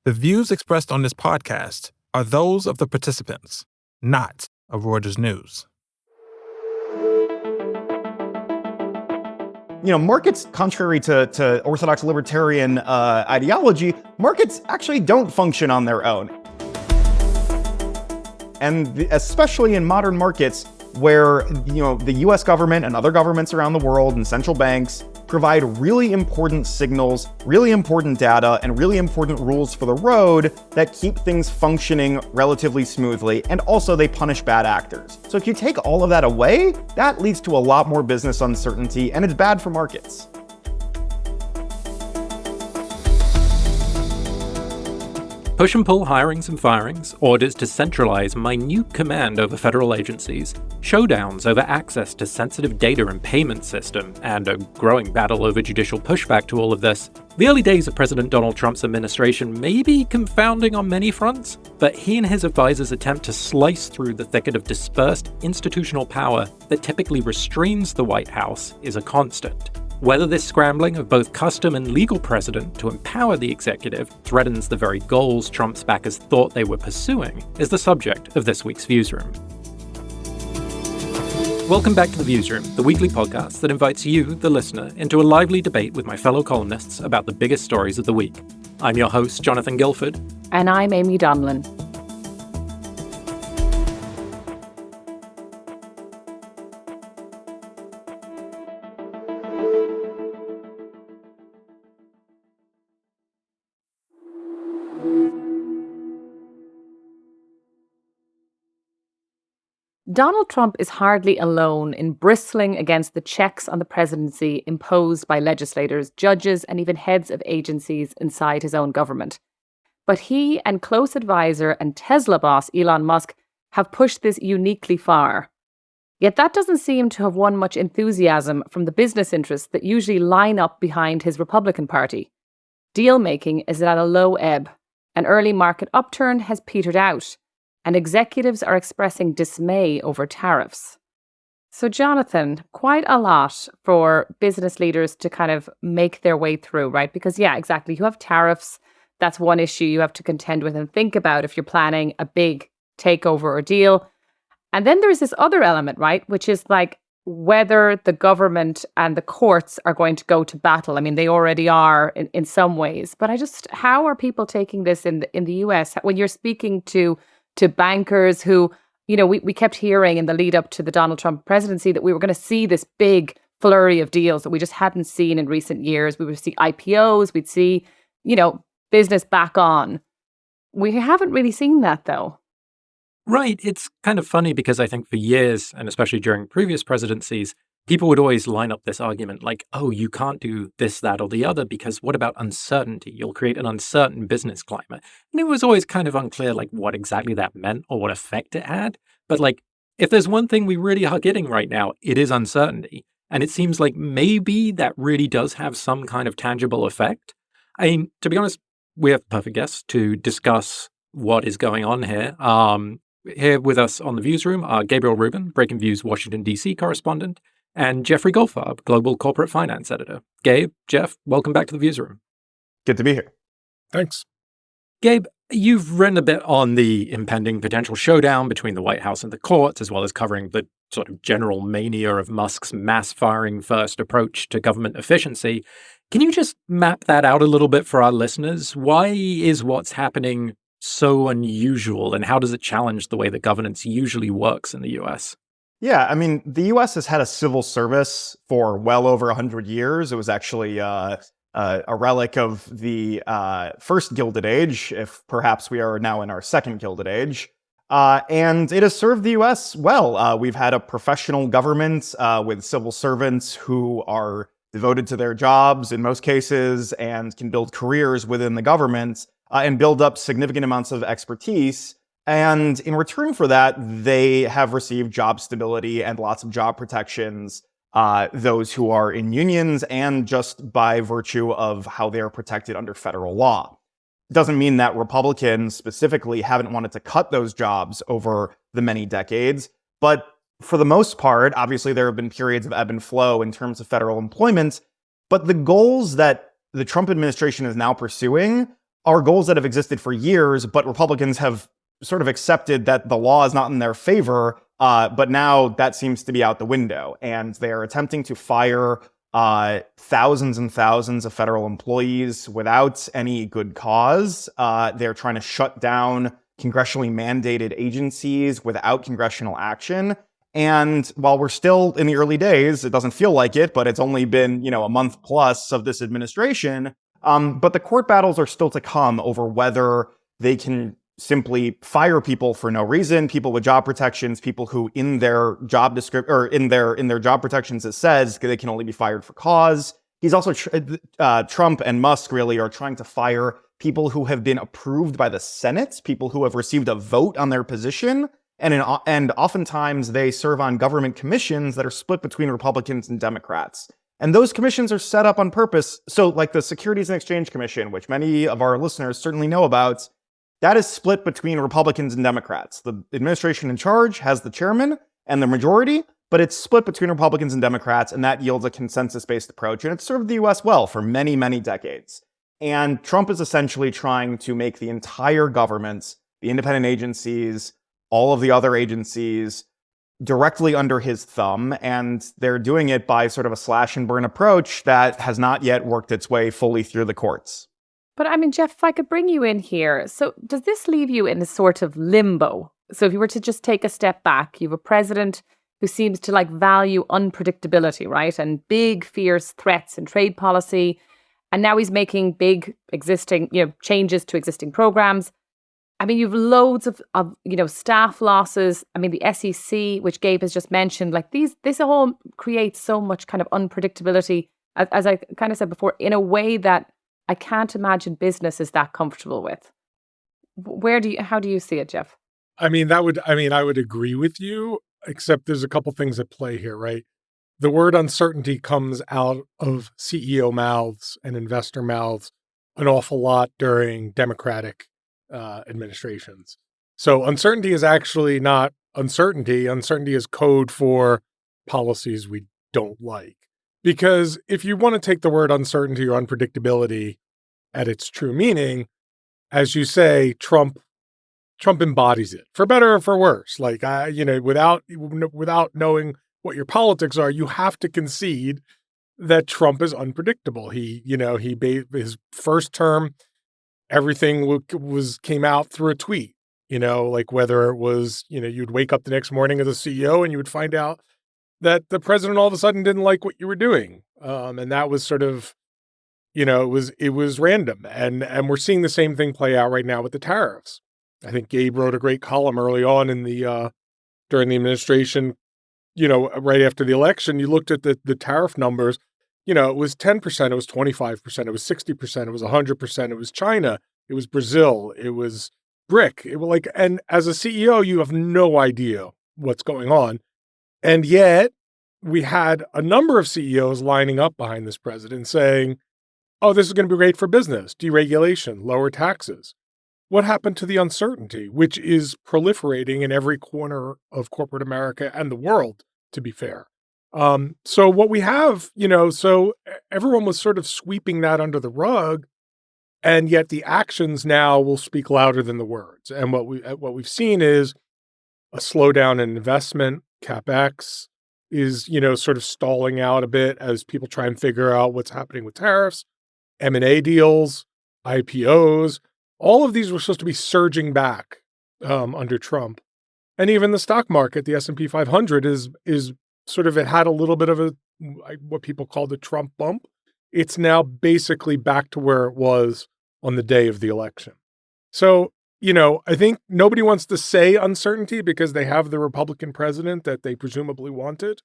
The views expressed on this podcast are those of the participants, not of Reuters News. Markets, contrary to orthodox libertarian ideology, markets actually don't function on their own. And especially in modern markets where, the US government and other governments around the world and central banks provide really important signals, really important data, and really important rules for the road that keep things functioning relatively smoothly, and also they punish bad actors. So if you take all of that away, that leads to a lot more business uncertainty, and it's bad for markets. Push and pull hirings and firings, orders to centralize minute command over federal agencies, showdowns over access to sensitive data and payment system, and a growing battle over judicial pushback to all of this. The early days of President Donald Trump's administration may be confounding on many fronts, but he and his advisors attempt to slice through the thicket of dispersed institutional power that typically restrains the White House is a constant. Whether this scrambling of both custom and legal precedent to empower the executive threatens the very goals Trump's backers thought they were pursuing is the subject of this week's Viewsroom. Welcome back to the Viewsroom, the weekly podcast that invites you, the listener, into a lively debate with my fellow columnists about the biggest stories of the week. I'm your host, Jonathan Guilford. And I'm Amy Donlan. Donald Trump is hardly alone in bristling against the checks on the presidency imposed by legislators, judges, and even heads of agencies inside his own government. But he and close advisor and Tesla boss Elon Musk have pushed this uniquely far. Yet that doesn't seem to have won much enthusiasm from the business interests that usually line up behind his Republican Party. Deal-making is at a low ebb. An early market upturn has petered out, and executives are expressing dismay over tariffs. So, Jonathan, quite a lot for business leaders to kind of make their way through, right? Because, yeah, exactly. You have tariffs. That's one issue you have to contend with and think about if you're planning a big takeover or deal. And then there's this other element, right? Which is like whether the government and the courts are going to go to battle. I mean, they already are in some ways. But how are people taking this in the US? When you're speaking to bankers who, we kept hearing in the lead up to the Donald Trump presidency that we were going to see this big flurry of deals that we just hadn't seen in recent years. We would see IPOs, we'd see, business back on. We haven't really seen that, though. Right. It's kind of funny because I think for years, and especially during previous presidencies, people would always line up this argument like, oh, you can't do this, that, or the other, because what about uncertainty? You'll create an uncertain business climate. And it was always kind of unclear, like, what exactly that meant or what effect it had. But, like, if there's one thing we really are getting right now, it is uncertainty. And it seems like maybe that really does have some kind of tangible effect. I mean, to be honest, we have the perfect guests to discuss what is going on here. Here with us on the Viewsroom are Gabriel Rubin, Breakingviews Washington, D.C. correspondent, and Jeffrey Goldfarb, Global Corporate Finance Editor. Gabe, Jeff, welcome back to the Viewsroom. Good to be here. Thanks. Gabe, you've written a bit on the impending potential showdown between the White House and the courts, as well as covering the sort of general mania of Musk's mass firing first approach to government efficiency. Can you just map that out a little bit for our listeners? Why is what's happening so unusual, and how does it challenge the way that governance usually works in the U.S.? Yeah, I mean, the U.S. has had a civil service for well over 100 years. It was actually a relic of the first Gilded Age, if perhaps we are now in our second Gilded Age. And it has served the U.S. well. We've had a professional government with civil servants who are devoted to their jobs in most cases and can build careers within the government and build up significant amounts of expertise. And in return for that, they have received job stability and lots of job protections, those who are in unions and just by virtue of how they are protected under federal law. It doesn't mean that Republicans specifically haven't wanted to cut those jobs over the many decades, but for the most part, obviously there have been periods of ebb and flow in terms of federal employment, but the goals that the Trump administration is now pursuing are goals that have existed for years, but Republicans have sort of accepted that the law is not in their favor. But now that seems to be out the window, and they're attempting to fire thousands and thousands of federal employees without any good cause. They're trying to shut down congressionally mandated agencies without congressional action. And while we're still in the early days, it doesn't feel like it, but it's only been, a month plus of this administration. But the court battles are still to come over whether they can simply fire people for no reason, people with job protections, people who in their job description or in their job protections it says they can only be fired for cause. He's also Trump and Musk really are trying to fire people who have been approved by the Senate, people who have received a vote on their position. And oftentimes they serve on government commissions that are split between Republicans and Democrats. And those commissions are set up on purpose. So like the Securities and Exchange Commission, which many of our listeners certainly know about, that is split between Republicans and Democrats. The administration in charge has the chairman and the majority, but it's split between Republicans and Democrats, and that yields a consensus-based approach. And it's served the US well for many, many decades. And Trump is essentially trying to make the entire government, the independent agencies, all of the other agencies, directly under his thumb, and they're doing it by sort of a slash and burn approach that has not yet worked its way fully through the courts. But I mean, Jeff, if I could bring you in here. So does this leave you in a sort of limbo? So if you were to just take a step back, you have a president who seems to value unpredictability, right? And big, fierce threats in trade policy. And now he's making big existing, changes to existing programs. I mean, you've loads of staff losses. I mean, the SEC, which Gabe has just mentioned, this all creates so much kind of unpredictability, as I kind of said before, in a way that I can't imagine business is that comfortable with. How do you see it, Jeff? I would agree with you, except there's a couple things at play here, right? The word uncertainty comes out of CEO mouths and investor mouths an awful lot during Democratic administrations. So uncertainty is actually not uncertainty. Uncertainty is code for policies we don't like. Because if you want to take the word uncertainty or unpredictability at its true meaning, as you say, Trump embodies it, for better or for worse. Without knowing what your politics are, you have to concede that Trump is unpredictable. His first term, everything came out through a tweet. Whether it was, you'd wake up the next morning as a CEO and you would find out that the president all of a sudden didn't like what you were doing. And that was sort of, it was random. And we're seeing the same thing play out right now with the tariffs. I think Gabe wrote a great column early on during the administration, right after the election. You looked at the tariff numbers, it was 10%, it was 25%, it was 60%, it was 100%, it was China, it was Brazil, it was BRIC. And as a CEO, you have no idea what's going on. And yet we had a number of CEOs lining up behind this president saying, oh, this is going to be great for business, deregulation, lower taxes. What happened to the uncertainty, which is proliferating in every corner of corporate America and the world, to be fair? So what we have, so everyone was sort of sweeping that under the rug, and yet the actions now will speak louder than the words. And what we've seen is a slowdown in investment. CapEx is, sort of stalling out a bit as people try and figure out what's happening with tariffs, M&A deals, IPOs. All of these were supposed to be surging back under Trump. And even the stock market, the S&P 500 is sort of, it had a little bit of what people call the Trump bump. It's now basically back to where it was on the day of the election. So, I think nobody wants to say uncertainty because they have the Republican president that they presumably wanted.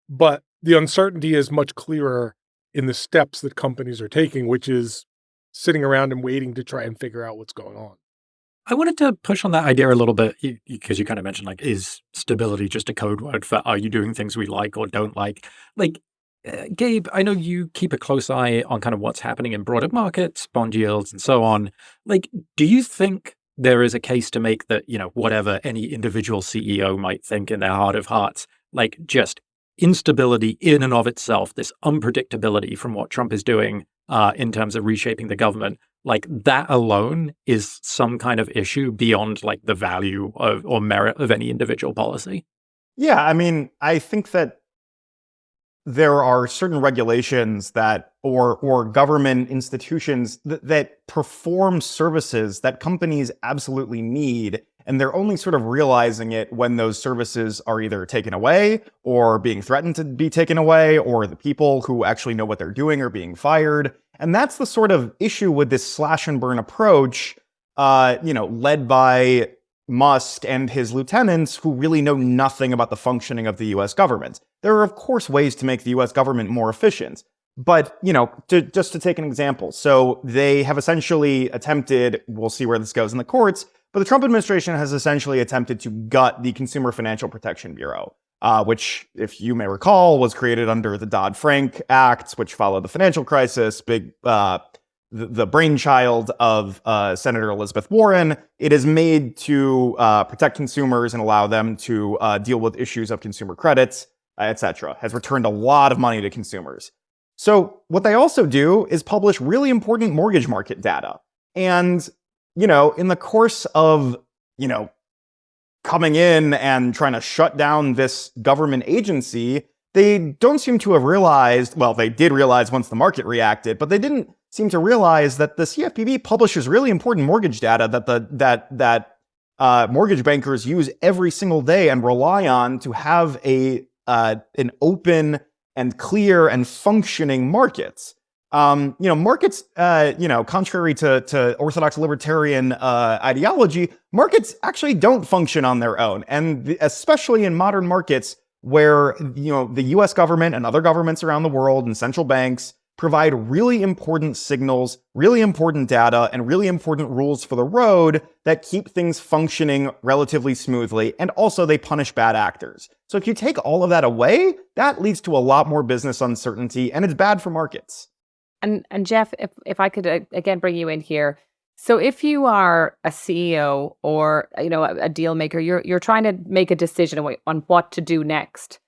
But the uncertainty is much clearer in the steps that companies are taking, which is sitting around and waiting to try and figure out what's going on. I wanted to push on that idea a little bit because you kind of mentioned, is stability just a code word for are you doing things we like or don't like? Gabe, I know you keep a close eye on kind of what's happening in broader markets, bond yields and so on. Do you think there is a case to make that, whatever any individual CEO might think in their heart of hearts, just instability in and of itself, this unpredictability from what Trump is doing in terms of reshaping the government, like that alone is some kind of issue beyond like the value of or merit of any individual policy. Yeah, I mean, I think that there are certain regulations that or government institutions that perform services that companies absolutely need, and they're only sort of realizing it when those services are either taken away or being threatened to be taken away, or the people who actually know what they're doing are being fired. And that's the sort of issue with this slash and burn approach, led by Musk and his lieutenants, who really know nothing about the functioning of the US government. There are, of course, ways to make the US government more efficient. But, just to take an example, so they have essentially attempted, we'll see where this goes in the courts, but the Trump administration has essentially attempted to gut the Consumer Financial Protection Bureau, which, if you may recall, was created under the Dodd-Frank Act, which followed the financial crisis, the brainchild of Senator Elizabeth Warren. It is made to protect consumers and allow them to deal with issues of consumer credits, etc. Has returned a lot of money to consumers. So what they also do is publish really important mortgage market data. And, in the course of, coming in and trying to shut down this government agency, they don't seem to have realized, well, they did realize once the market reacted, but they didn't seem to realize that the CFPB publishes really important mortgage data that mortgage bankers use every single day and rely on to have an open and clear and functioning markets. Markets, contrary to orthodox libertarian ideology, markets actually don't function on their own. And especially in modern markets where, the US government and other governments around the world and central banks provide really important signals, really important data, and really important rules for the road that keep things functioning relatively smoothly, and also they punish bad actors. So if you take all of that away, that leads to a lot more business uncertainty, and it's bad for markets. And Jeff, if I could again bring you in here. So if you are a CEO or a deal maker, you're trying to make a decision on what to do next.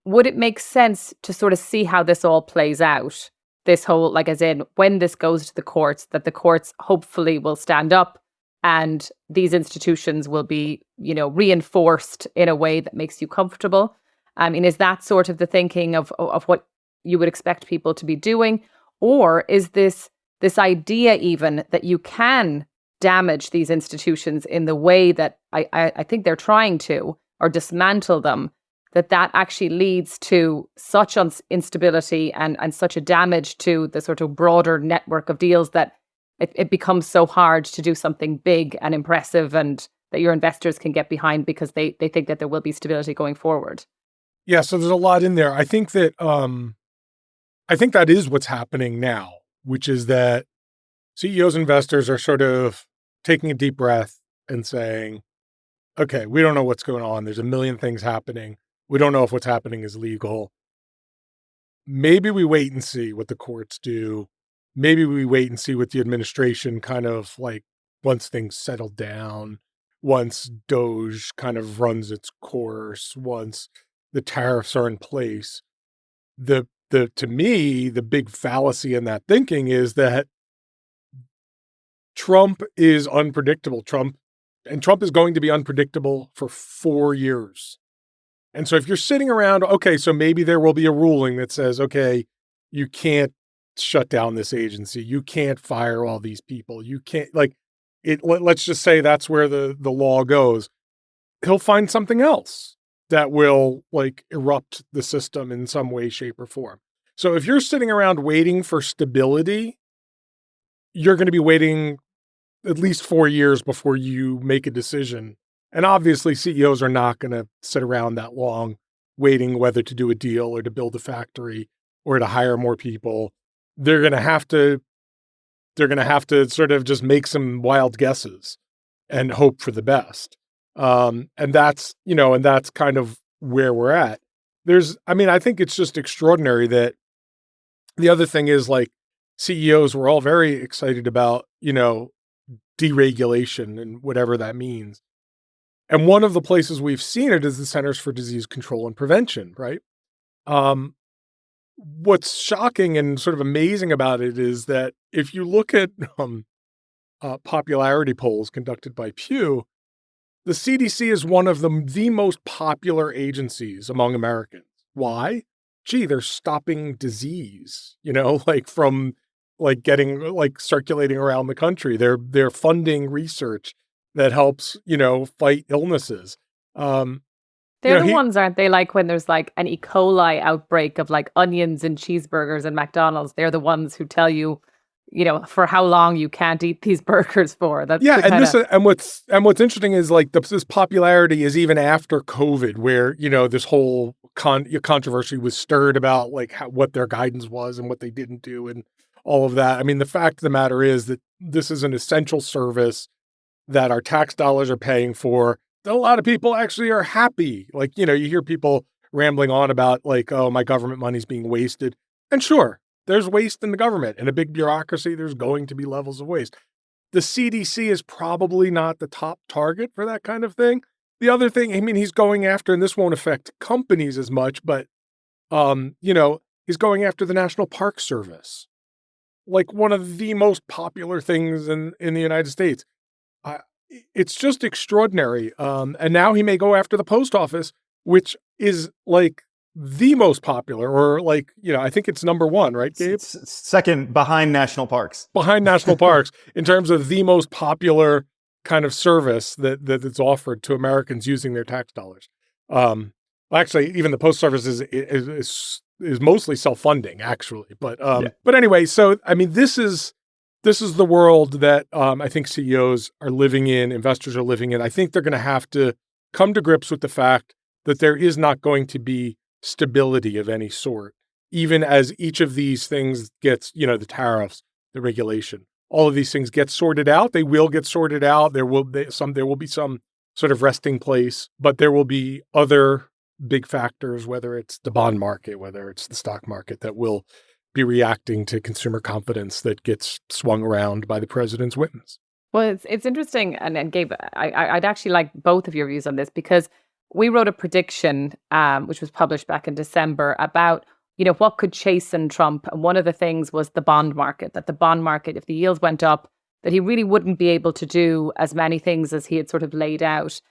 Would it make sense to sort of see how this all plays out? This whole, like, as in when this goes to the courts, that the courts hopefully will stand up and these institutions will be, reinforced in a way that makes you comfortable. I mean, is that sort of the thinking of what you would expect people to be doing? Or is this idea even that you can damage these institutions in the way that I think they're trying to, or dismantle them, that actually leads to such instability and such a damage to the sort of broader network of deals that it becomes so hard to do something big and impressive and that your investors can get behind because they think that there will be stability going forward? Yeah, so there's a lot in there. I think that is what's happening now, which is that CEOs, investors are sort of taking a deep breath and saying, okay, we don't know what's going on. There's a million things happening. We don't know if what's happening is legal. Maybe we wait and see what the courts do. Maybe we wait and see what the administration kind of like, once things settle down, once Doge kind of runs its course, once the tariffs are in place. To me, the big fallacy in that thinking is that Trump is unpredictable. Trump is going to be unpredictable for 4 years. And so if you're sitting around, okay, so maybe there will be a ruling that says, okay, you can't shut down this agency. You can't fire all these people. You can't, let's just say that's where the law goes. He'll find something else that will erupt the system in some way, shape, or form. So if you're sitting around waiting for stability, you're going to be waiting at least 4 years before you make a decision. And obviously CEOs are not going to sit around that long waiting whether to do a deal or to build a factory or to hire more people. They're going to have to sort of just make some wild guesses and hope for the best. And that's kind of where we're at. I think it's just extraordinary that the other thing is CEOs were all very excited about, deregulation and whatever that means. And one of the places we've seen it is the Centers for Disease Control and Prevention, right? what's shocking and sort of amazing about it is that if you look at popularity polls conducted by Pew, the CDC is one of the most popular agencies among Americans. Why? Gee, they're stopping disease, like from like getting like circulating around the country. They're funding research that helps, fight illnesses. They're the ones, aren't they? Like when there's like an E. coli outbreak of like onions and cheeseburgers in McDonald's, they're the ones who tell you, for how long you can't eat these burgers for. That's what's interesting is like this popularity is even after COVID, where this whole controversy was stirred about like what their guidance was and what they didn't do and all of that. I mean, the fact of the matter is that this is an essential service that our tax dollars are paying for. That a lot of people actually are happy. Like, you hear people rambling on about like, oh, my government money's being wasted. And sure, there's waste in the government. In a big bureaucracy, there's going to be levels of waste. The CDC is probably not the top target for that kind of thing. The other thing, I mean, he's going after, and this won't affect companies as much, but, he's going after the National Park Service, like one of the most popular things in the United States. It's just extraordinary. And now he may go after the post office, which is like the most popular, or like, I think it's number one, right, Gabe? Second behind national parks. Behind national parks in terms of the most popular kind of service that's offered to Americans using their tax dollars. Actually, even the post service is mostly self-funding, actually. But but anyway, so I mean, this is the world that I think CEOs are living in, investors are living in. I think they're going to have to come to grips with the fact that there is not going to be stability of any sort, even as each of these things gets, the tariffs, the regulation, all of these things get sorted out. They will get sorted out. There will be some sort of resting place, but there will be other big factors, whether it's the bond market, whether it's the stock market, that will be reacting to consumer confidence that gets swung around by the president's whims. Well, it's interesting, and Gabe, I'd actually like both of your views on this, because we wrote a prediction, which was published back in December, about what could chasten Trump, and one of the things was the bond market. That the bond market, if the yields went up, that he really wouldn't be able to do as many things as he had sort of laid out.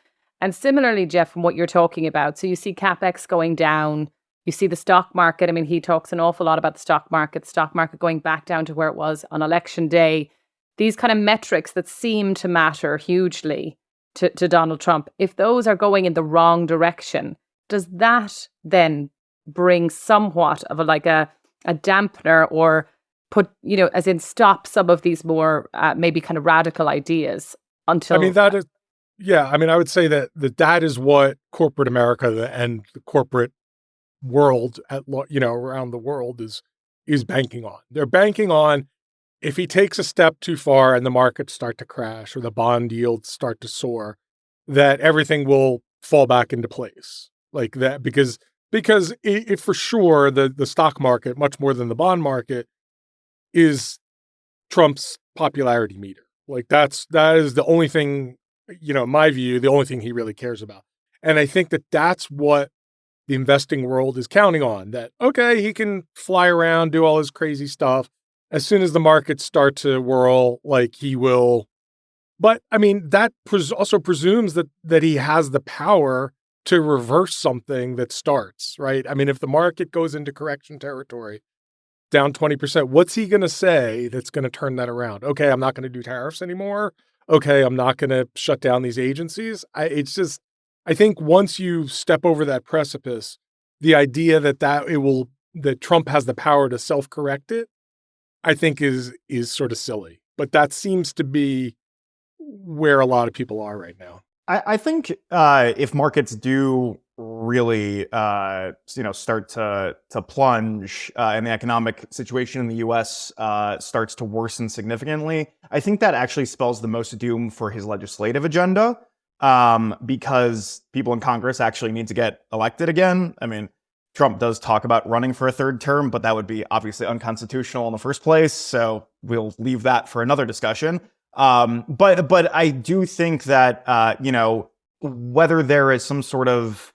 And similarly, Jeff, from what you're talking about, so you see capex going down. You see the stock market. I mean, he talks an awful lot about the stock market going back down to where it was on election day. These kind of metrics that seem to matter hugely to Donald Trump, if those are going in the wrong direction, does that then bring somewhat of a dampener, or put, as in stop some of these more maybe kind of radical ideas until... I mean, that is, yeah, I mean, I would say that is what corporate America and the corporate world around the world is banking on. They're banking on, if he takes a step too far and the markets start to crash or the bond yields start to soar, that everything will fall back into place like that, because it for sure the stock market, much more than the bond market, is Trump's popularity meter. Like that is the only thing, in my view, the only thing he really cares about. And I think that's what the investing world is counting on, that, okay, he can fly around, do all his crazy stuff. As soon as the markets start to whirl, like he will. But I mean, that also presumes that he has the power to reverse something that starts, right? I mean, if the market goes into correction territory, down 20%, what's he going to say that's going to turn that around? Okay, I'm not going to do tariffs anymore. Okay, I'm not going to shut down these agencies. I think once you step over that precipice, the idea that Trump has the power to self-correct it, I think is sort of silly. But that seems to be where a lot of people are right now. I think if markets do really start to plunge and the economic situation in the U.S. Starts to worsen significantly, I think that actually spells the most doom for his legislative agenda, because people in Congress actually need to get elected again. I mean, Trump does talk about running for a third term, but that would be obviously unconstitutional in the first place. So we'll leave that for another discussion. But I do think that, whether there is some sort of,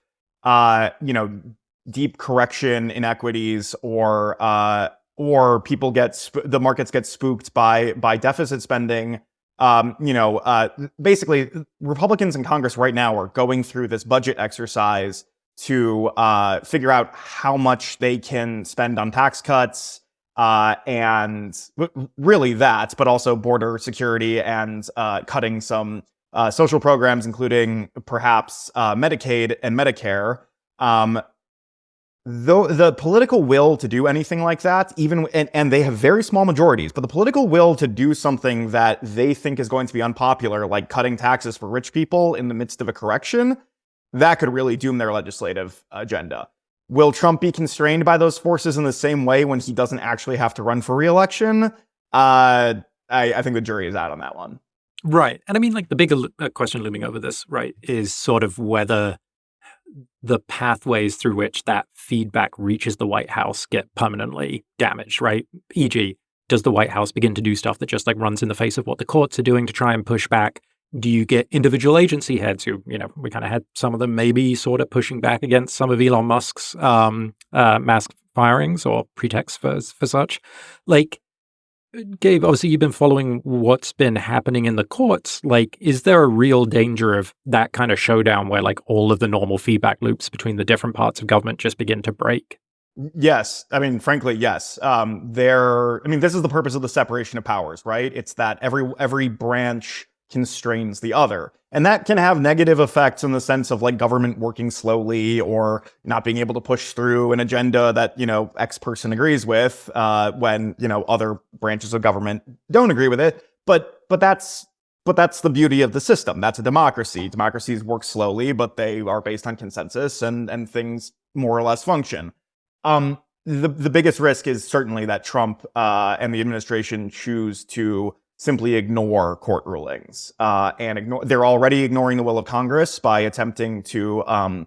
deep correction inequities, or people the markets get spooked by deficit spending. Basically, Republicans in Congress right now are going through this budget exercise to figure out how much they can spend on tax cuts, and really that, but also border security and cutting some social programs, including perhaps Medicaid and Medicare. Though the political will to do anything like that, and they have very small majorities, but the political will to do something that they think is going to be unpopular, like cutting taxes for rich people in the midst of a correction, that could really doom their legislative agenda. Will Trump be constrained by those forces in the same way when he doesn't actually have to run for re-election? I think the jury is out on that one. Right. And I mean, like, the bigger question looming over this, right, is sort of whether the pathways through which that feedback reaches the White House get permanently damaged, right? E.g., does the White House begin to do stuff that just like runs in the face of what the courts are doing to try and push back? Do you get individual agency heads who, we kind of had some of them maybe sort of pushing back against some of Elon Musk's mass firings or pretexts for such? Like, Gabe, obviously you've been following what's been happening in the courts. Like, is there a real danger of that kind of showdown where like all of the normal feedback loops between the different parts of government just begin to break? Yes. I mean, frankly, yes. This is the purpose of the separation of powers, right? It's that every branch constrains the other. And that can have negative effects in the sense of like government working slowly or not being able to push through an agenda that, X person agrees with, when, other branches of government don't agree with it. But that's the beauty of the system. That's a democracy. Democracies work slowly, but they are based on consensus and things more or less function. The biggest risk is certainly that Trump and the administration choose to simply ignore court rulings, they're already ignoring the will of Congress by attempting to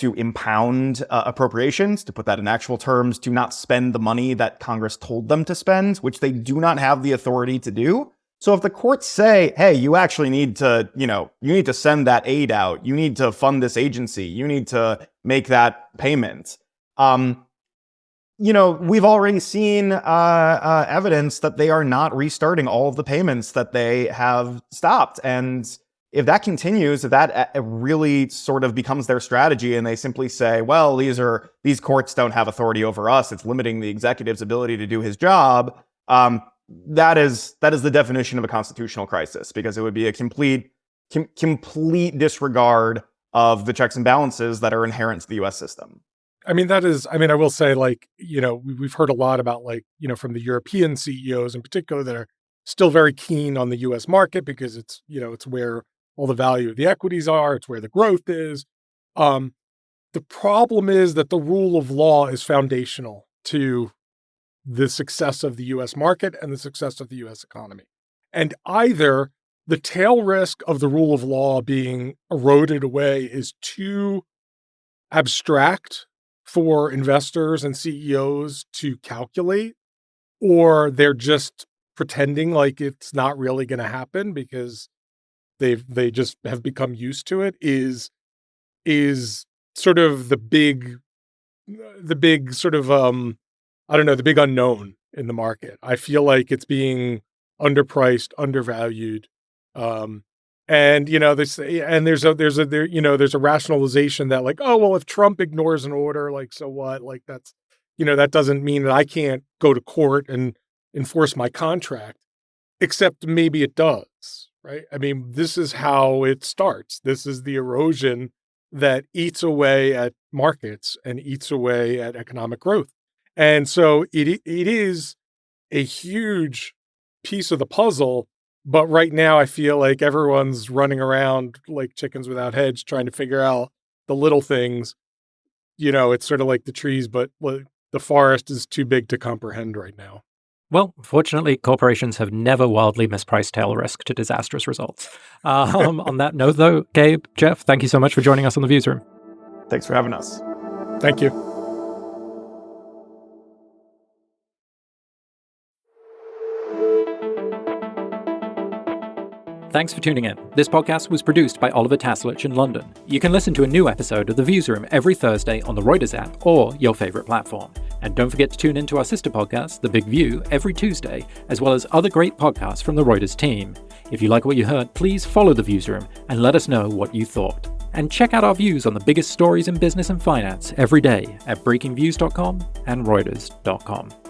impound appropriations, to put that in actual terms, to not spend the money that Congress told them to spend, which they do not have the authority to do. So if the courts say, hey, you actually need to, you need to send that aid out, you need to fund this agency, you need to make that payment, we've already seen evidence that they are not restarting all of the payments that they have stopped. And if that continues, if that really sort of becomes their strategy and they simply say, well, these courts don't have authority over us, it's limiting the executive's ability to do his job, that is the definition of a constitutional crisis, because it would be a complete disregard of the checks and balances that are inherent to the U.S. system. I will say, like, we've heard a lot about, like, from the European CEOs in particular that are still very keen on the US market because it's, it's where all the value of the equities are. It's where the growth is. The problem is that the rule of law is foundational to the success of the US market and the success of the US economy. And either the tail risk of the rule of law being eroded away is too abstract for investors and CEOs to calculate, or they're just pretending like it's not really going to happen because they just have become used to it, is sort of the big sort of the big unknown in the market. I feel like it's being underpriced, undervalued. And there's a rationalization that, like, oh well, if Trump ignores an order, like, so what? Like, that's that doesn't mean that I can't go to court and enforce my contract, except maybe it does, right? I mean, this is how it starts. This is the erosion that eats away at markets and eats away at economic growth, and so it is a huge piece of the puzzle. But right now, I feel like everyone's running around like chickens without heads, trying to figure out the little things. It's sort of like the trees, but the forest is too big to comprehend right now. Well, fortunately, corporations have never wildly mispriced tail risk to disastrous results. On that note, though, Gabe, Jeff, thank you so much for joining us on the Viewsroom. Thanks for having us. Thank you. Thanks for tuning in. This podcast was produced by Oliver Taslich in London. You can listen to a new episode of the Viewsroom every Thursday on the Reuters app or your favorite platform. And don't forget to tune in to our sister podcast, The Big View, every Tuesday, as well as other great podcasts from the Reuters team. If you like what you heard, please follow the Viewsroom and let us know what you thought. And check out our views on the biggest stories in business and finance every day at breakingviews.com and reuters.com.